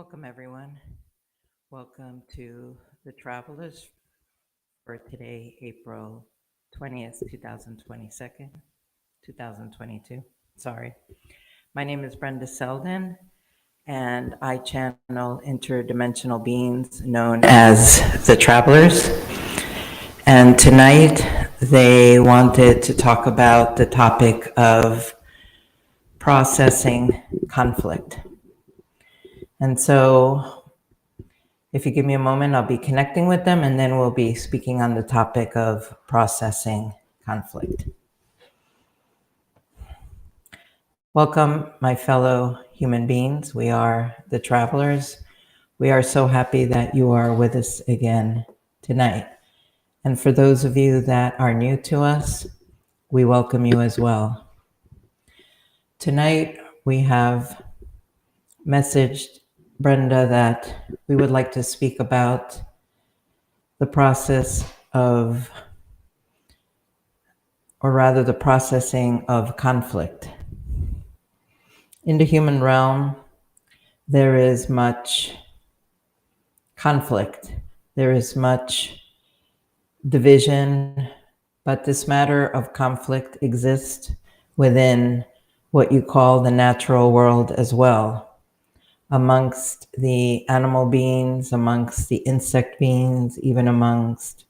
Welcome, everyone. Welcome to the Travelers for today, April 20th, 2022. Sorry. My name is Brenda Selden, and I channel interdimensional beings known as the Travelers. And tonight, they wanted to talk about the topic of processing conflict. And so, if you give me a moment, I'll be connecting with them, and then we'll be speaking on the topic of processing conflict. Welcome, my fellow human beings. We are the Travelers. We are so happy that you are with us again tonight. And for those of you that are new to us, we welcome you as well. Tonight, we have messaged Brenda that we would like to speak about the process of, or rather the processing of conflict. In the human realm, there is much conflict. There is much division, but this matter of conflict exists within what you call the natural world as well. Amongst the animal beings, amongst the insect beings, even amongst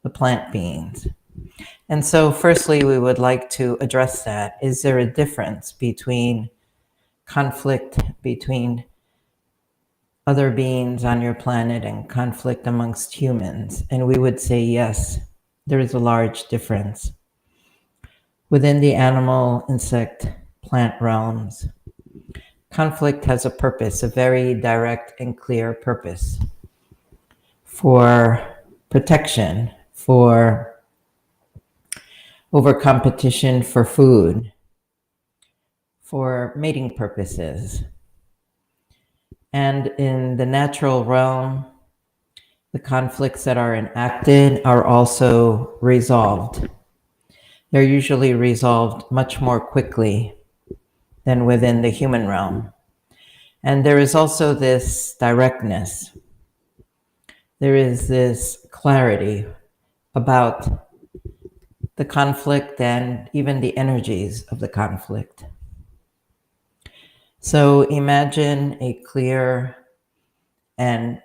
the plant beings. And so firstly, we would like to address that. Is there a difference between conflict between other beings on your planet and conflict amongst humans? And we would say yes, there is a large difference. Within the animal, insect, plant realms, conflict has a purpose, a very direct and clear purpose for protection, for over competition for food, for mating purposes. And in the natural realm, the conflicts that are enacted are also resolved. They're usually resolved much more quickly than within the human realm. And there is also this directness. There is this clarity about the conflict and even the energies of the conflict. So imagine a clear and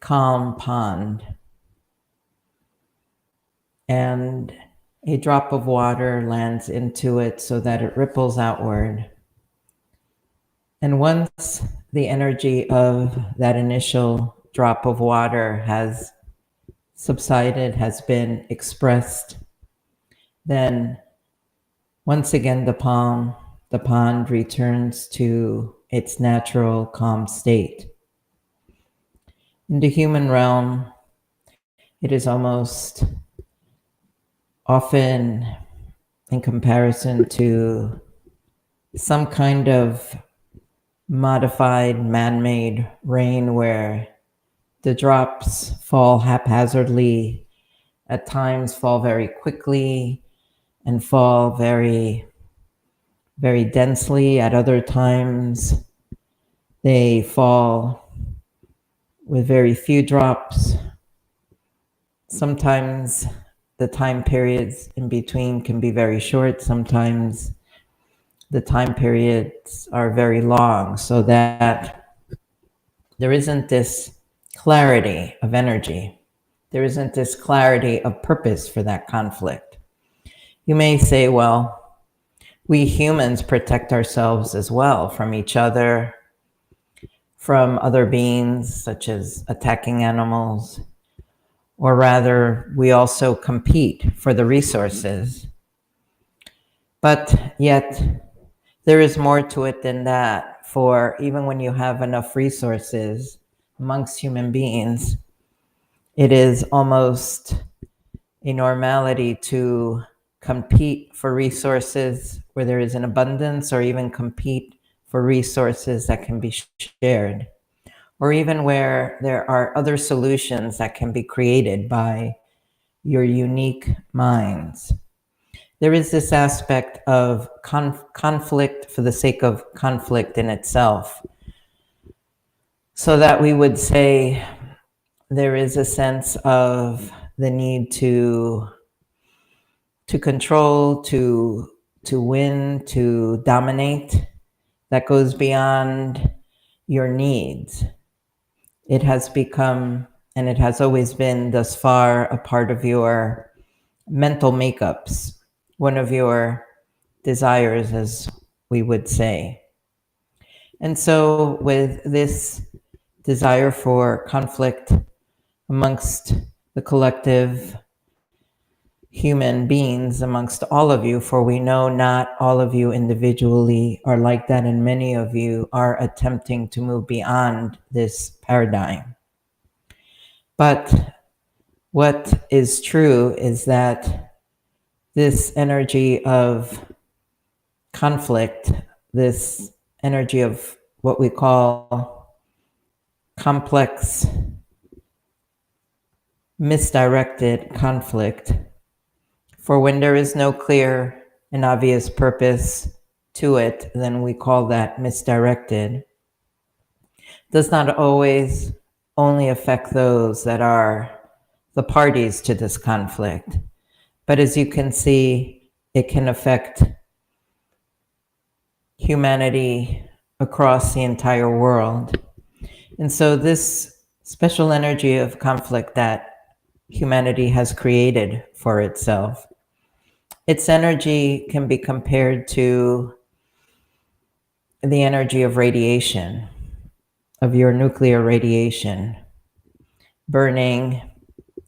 calm pond, and a drop of water lands into it so that it ripples outward. And once the energy of that initial drop of water has subsided, has been expressed, then once again the pond returns to its natural calm state. In the human realm, it is almost often in comparison to some kind of modified man-made rain where the drops fall haphazardly, at times fall very quickly, and fall very, very densely. At other times, they fall with very few drops. Sometimes the time periods in between can be very short. Sometimes the time periods are very long, so that there isn't this clarity of energy. There isn't this clarity of purpose for that conflict. You may say, well, we humans protect ourselves as well from each other, from other beings, such as attacking animals, or rather, we also compete for the resources. But yet, there is more to it than that, for even when you have enough resources amongst human beings, it is almost a normality to compete for resources where there is an abundance, or even compete for resources that can be shared, or even where there are other solutions that can be created by your unique minds. There is this aspect of conflict for the sake of conflict in itself. So that we would say there is a sense of the need to control, to win, to dominate, that goes beyond your needs. It has become, and it has always been thus far, a part of your mental makeups, one of your desires, as we would say. And so with this desire for conflict amongst the collective human beings, amongst all of you, for we know not all of you individually are like that, and many of you are attempting to move beyond this paradigm. But what is true is that this energy of conflict, this energy of what we call complex, misdirected conflict, for when there is no clear and obvious purpose to it, then we call that misdirected, does not always only affect those that are the parties to this conflict. But as you can see, it can affect humanity across the entire world. And so this special energy of conflict that humanity has created for itself, its energy can be compared to the energy of radiation, of your nuclear radiation, burning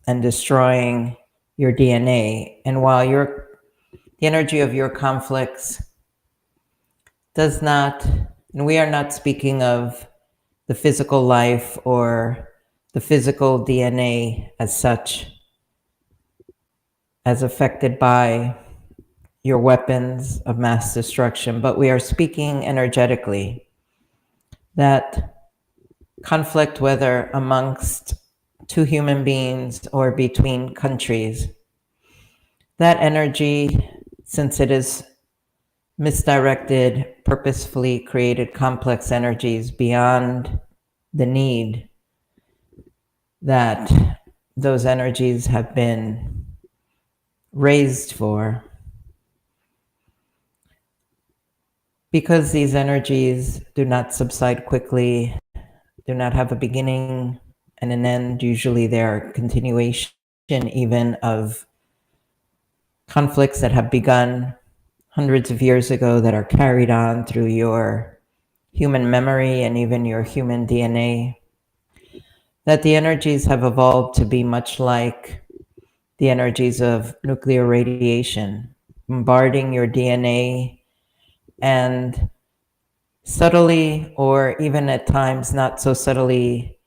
and destroying your DNA. And while the energy of your conflicts does not, and we are not speaking of the physical life or the physical DNA as such, as affected by your weapons of mass destruction, but we are speaking energetically, that conflict, whether amongst two human beings or between countries, that energy, since it is misdirected, purposefully created complex energies beyond the need that those energies have been raised for, because these energies do not subside quickly, do not have a beginning and an end. Usually they're a continuation even of conflicts that have begun hundreds of years ago, that are carried on through your human memory and even your human DNA, that the energies have evolved to be much like the energies of nuclear radiation, bombarding your DNA and subtly, or even at times not so subtly,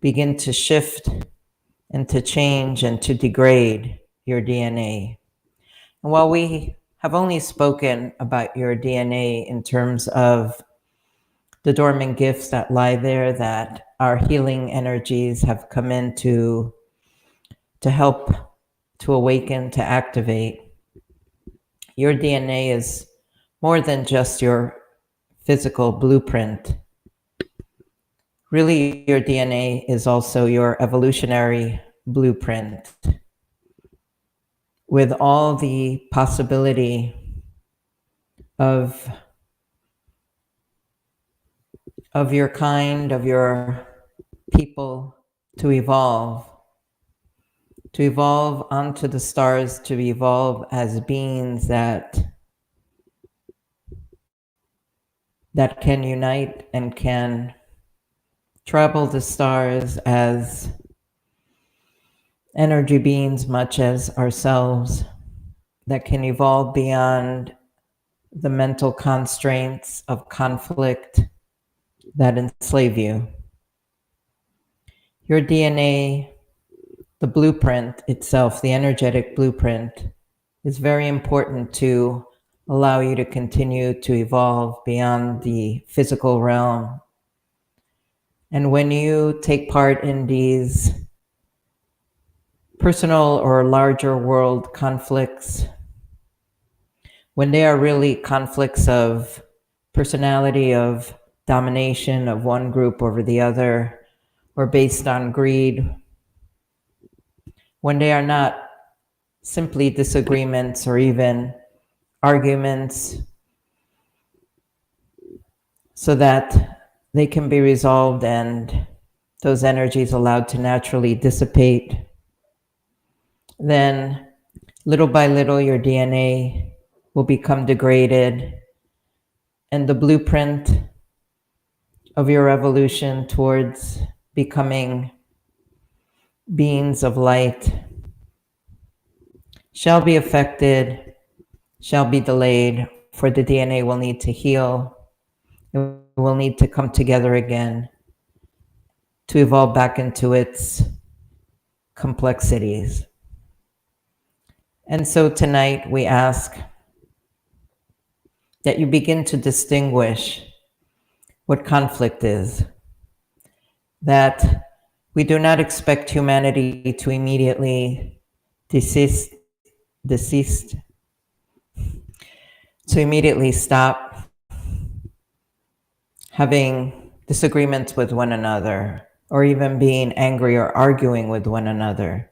begin to shift and to change and to degrade your DNA. And while we have only spoken about your DNA in terms of the dormant gifts that lie there, that our healing energies have come in to help to awaken, to activate, your DNA is more than just your physical blueprint. Really, your DNA is also your evolutionary blueprint, with all the possibility of your kind, of your people, to evolve onto the stars, to evolve as beings that can unite and can travel the stars as energy beings, much as ourselves, that can evolve beyond the mental constraints of conflict that enslave you. Your DNA, the blueprint itself, the energetic blueprint, is very important to allow you to continue to evolve beyond the physical realm. And when you take part in these personal or larger world conflicts, when they are really conflicts of personality, of domination of one group over the other, or based on greed, when they are not simply disagreements or even arguments, so that they can be resolved and those energies allowed to naturally dissipate, then little by little your DNA will become degraded, and the blueprint of your evolution towards becoming beings of light shall be affected, shall be delayed, for the DNA will need to heal. It will need to come together again to evolve back into its complexities. And so tonight we ask that you begin to distinguish what conflict is, that we do not expect humanity to immediately desist, to immediately stop having disagreements with one another, or even being angry or arguing with one another,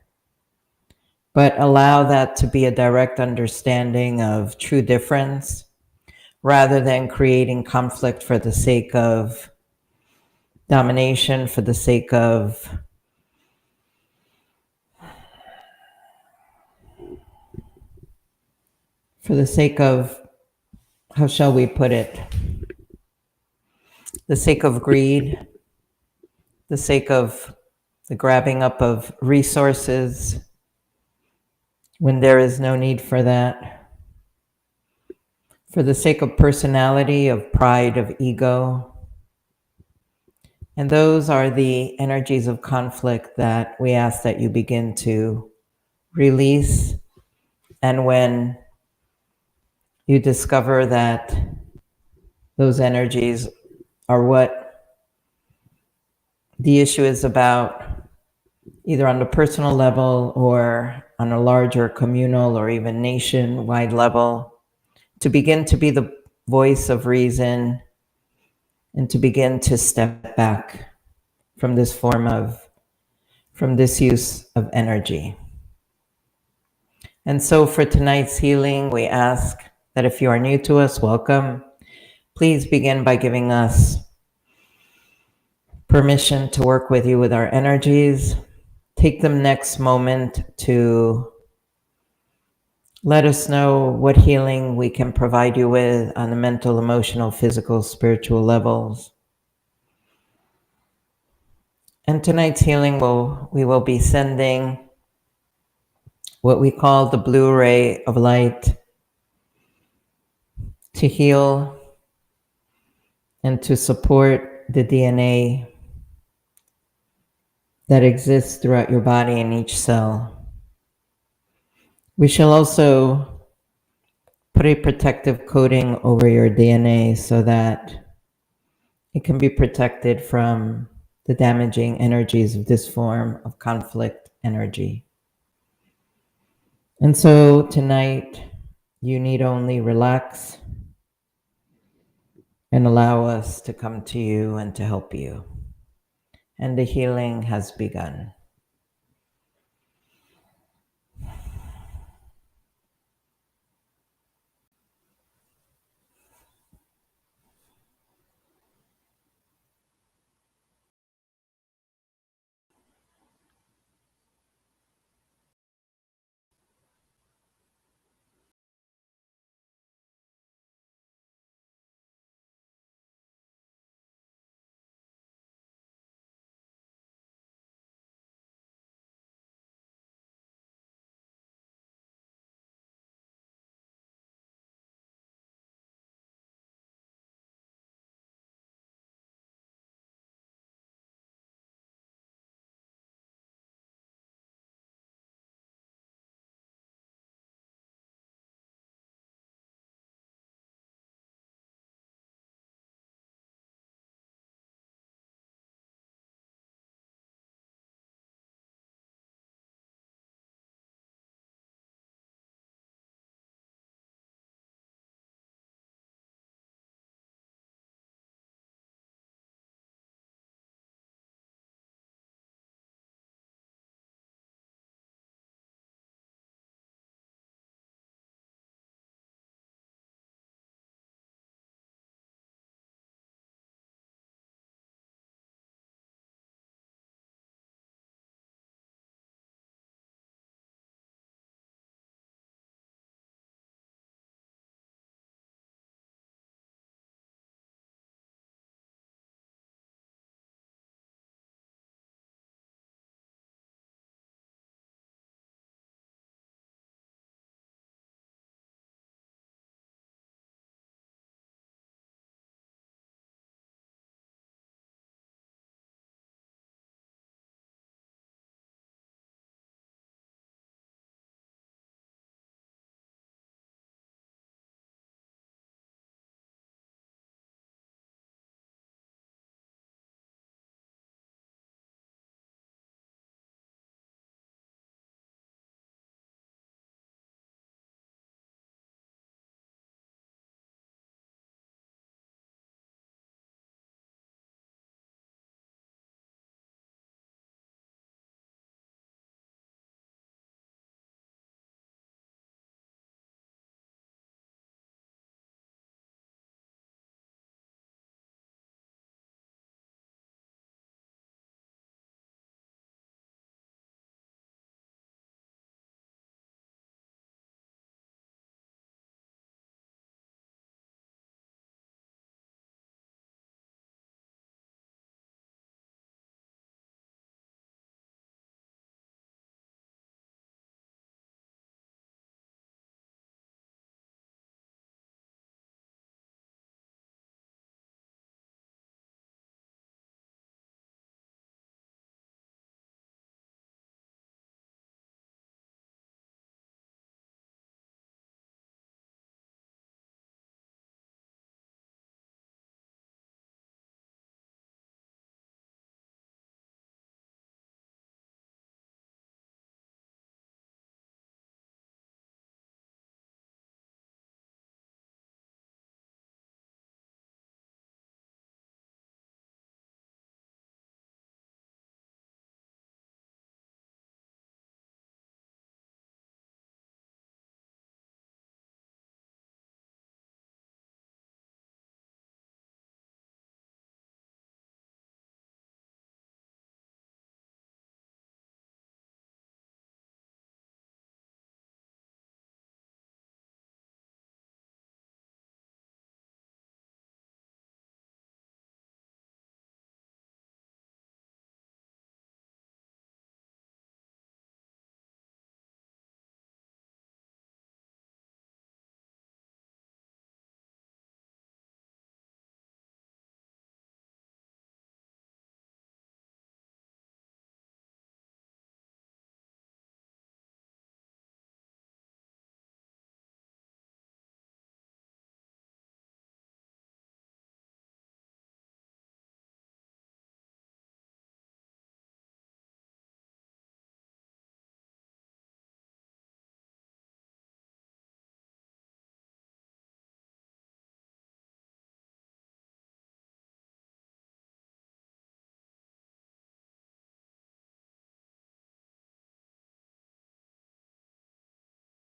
but allow that to be a direct understanding of true difference, rather than creating conflict for the sake of domination, for the sake of how shall we put it, the sake of greed, the sake of the grabbing up of resources when there is no need for that, for the sake of personality, of pride, of ego. And those are the energies of conflict that we ask that you begin to release. And when you discover that those energies are what the issue is about, either on the personal level or on a larger communal or even nationwide level, to begin to be the voice of reason and to begin to step back from this use of energy. And so for tonight's healing, we ask that if you are new to us, welcome. Please begin by giving us permission to work with you with our energies. Take the next moment to let us know what healing we can provide you with on the mental, emotional, physical, spiritual levels. And tonight's healing, we will be sending what we call the blue ray of light to heal and to support the DNA that exists throughout your body in each cell. We shall also put a protective coating over your DNA so that it can be protected from the damaging energies of this form of conflict energy. And so tonight, you need only relax and allow us to come to you and to help you. And the healing has begun.